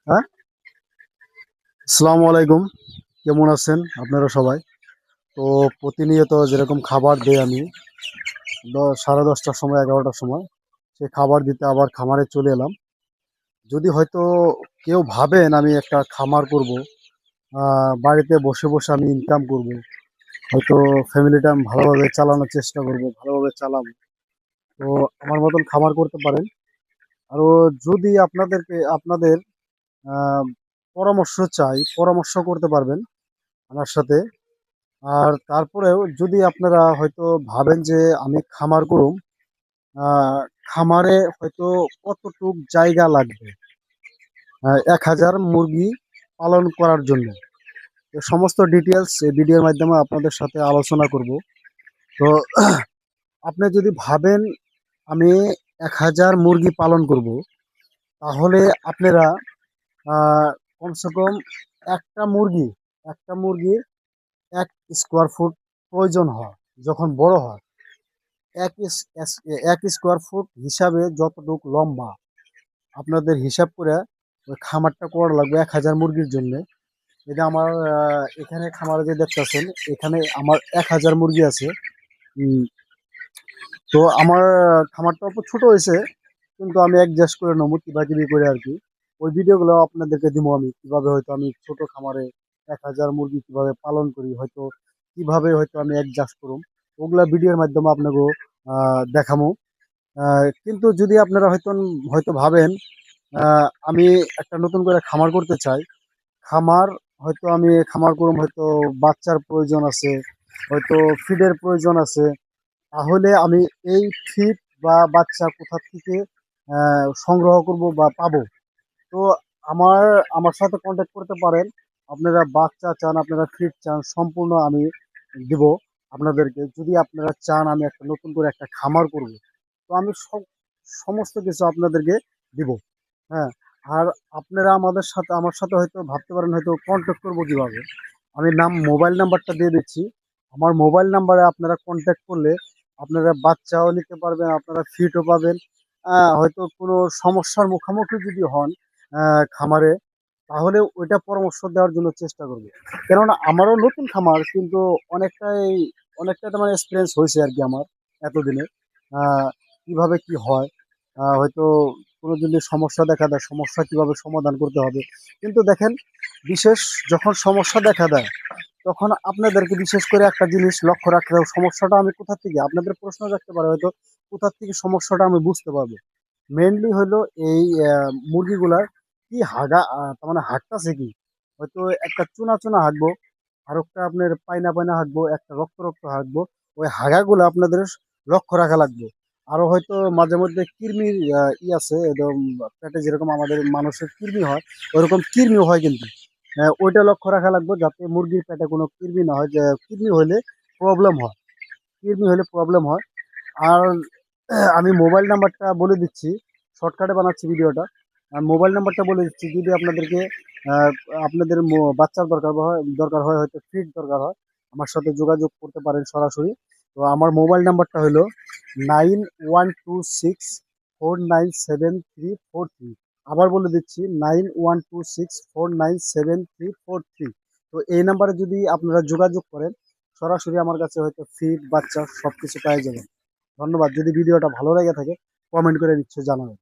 হ্যাঁ, আসসালামু আলাইকুম। কেমন আছেন আপনারা সবাই? তো প্রতিনিয়ত যেরকম খাবার দেই আমি 10:30টার সময় 11টার সময় সেই খাবার দিতে আবার খামারে চলে এলাম। যদি হয়তো কেউ ভাবেন আমি একটা খামার করব, বাড়িতে বসে বসে আমি ইনকাম করব, হয়তো ফ্যামিলিটা আমি ভালোভাবে চালানোর চেষ্টা করব, ভালোভাবে চালাবো, তো আমার মতন খামার করতে পারেন। আরও যদি আপনাদের আহ, পরামর্শ চাই, পরামর্শ করতে পারবেন আমার সাথে। আর তারপরেও যদি আপনারা হয়তো ভাবেন যে আমি খামার করুম, আহ, খামারে হয়তো কতটুক জায়গা লাগবে 1,000 মুরগি পালন করার জন্য, এ সমস্ত ডিটেলস এই ভিডিওর মাধ্যমে আপনাদের সাথে আলোচনা করব। তো আপনি যদি ভাবেন আমি 1,000 মুরগি পালন করব, তাহলে আপনারা কমসে কম একটা মুরগি একটা মুরগির 1 স্কোয়ার ফুট প্রয়োজন হয় যখন বড় হয়। এক এক স্কোয়ার ফুট হিসাবে যতটুক লম্বা আপনাদের হিসাব করে ওই খামারটা করা লাগবে 1,000 মুরগির জন্য। এটা আমার এখানে খামারে যে দেখতেছেন, এখানে আমার 1,000 মুরগি আছে। উম, তো আমার খামারটা অল্প ছোট হয়েছে, কিন্তু আমি অ্যাডজাস্ট করে নেবো কিবা কিবি করে আর কি। ওই ভিডিওগুলো আপনাদেরকে দিব আমি, কিভাবে হয়তো আমি ছোট খামারে 1,000 মুরগি কিভাবে পালন করি, হয়তো কিভাবে হয়তো আমি অ্যাডজাস্ট করুম, ওগুলা ভিডিওর মাধ্যমে আপনাকে দেখামো। কিন্তু যদি আপনারা হয়তো হয়তো ভাবেন আমি একটা নতুন করে খামার করতে চাই, খামার হয়তো আমি খামার করুম, হয়তো বাচ্চার প্রয়োজন আছে, হয়তো ফিডের প্রয়োজন আছে, তাহলে আমি এই ফিড বা বাচ্চা কোথা থেকে সংগ্রহ করব বা পাবো। তো আমার আমার সাথে কন্ট্যাক্ট করতে পারেন। আপনারা বাচ্চা চান, আপনারা ফিড চান, সম্পূর্ণ আমি দিব আপনাদেরকে। যদি আপনারা চান আমি একটা নতুন করে একটা খামার করব, তো আমি সমস্ত কিছু আপনাদেরকে দিব। হ্যাঁ, আর আপনারা আমার সাথে হয়তো ভাবতে পারেন হয়তো কন্ট্যাক্ট করবো কিভাবে। আমি মোবাইল নাম্বারটা দিয়ে দিচ্ছি। আমার মোবাইল নাম্বারে আপনারা কন্ট্যাক্ট করলে আপনারা বাচ্চাও নিতে পারবেন, আপনারা ফিটও পাবেন। হয়তো কোনো সমস্যার মুখোমুখি যদি হন খামারে, তাহলে ওইটা পরামর্শ দেওয়ার জন্য চেষ্টা করবে। কেননা আমারও নতুন খামার, কিন্তু অনেকটাই অনেকটা মানে এক্সপিরিয়েন্স হয়েছে আর কি আমার এতদিনে। কিভাবে কি হয়, হয়তো কোনো যদি সমস্যা দেখা দেয়, সমস্যা কিভাবে সমাধান করতে হবে। কিন্তু দেখেন, বিশেষ যখন সমস্যা দেখা দেয়, তখন আপনাদেরকে বিশেষ করে একটা জিনিস লক্ষ্য রাখতে হবে, সমস্যাটা আমি কোথা থেকে, আপনাদের প্রশ্ন রাখতে পারে হয়তো কোথা থেকে সমস্যাটা আমি বুঝতে পারবো। মেইনলি হলো এই মুরগিগুলার কি হাগা, তার মানে হাগতাছে কি, হয়তো একটা চুনা চুনা হাগবো, আর একটা আপনার পাইনা পাইনা হাগবো, একটা রক্ত রক্ত হাগবো। ওই হাগাগুলো আপনাদের লক্ষ্য রাখা লাগবে। আরো হয়তো মাঝে মধ্যে কৃমির আছে একদম, পেটে যেরকম আমাদের মানুষের কৃমি হয়, ওইরকম কৃমিও হয় কিন্তু। ওইটা লক্ষ্য রাখা লাগবে যাতে মুরগির পেটে কোনো কৃমি না হয়, যে কৃমি হলে প্রবলেম হয়, কৃমি হলে প্রবলেম হয়। আর আমি মোবাইল নাম্বারটা বলে দিচ্ছি, শর্টকাটে বানাচ্ছি ভিডিওটা। মোবাইল নাম্বারটা বলে দিচ্ছি, যদি আপনাদেরকে আহ, আপনাদের বাচ্চার দরকার হয়, হয়তো ফিড দরকার হয়, আমার সাথে যোগাযোগ করতে পারেন সরাসরি। তো আমার মোবাইল নাম্বারটা হলো 9126497343। আবার বলে দিচ্ছি, 9126497343। তো এই নাম্বারে যদি আপনারা যোগাযোগ করেন, সরাসরি আমার কাছে হয়তো ফিড বাচ্চা সবকিছু পেয়ে যাবেন। ধন্যবাদ। যদি ভিডিওটা ভালো লেগে থাকে কমেন্ট করে নিশ্চয়ই জানাবেন।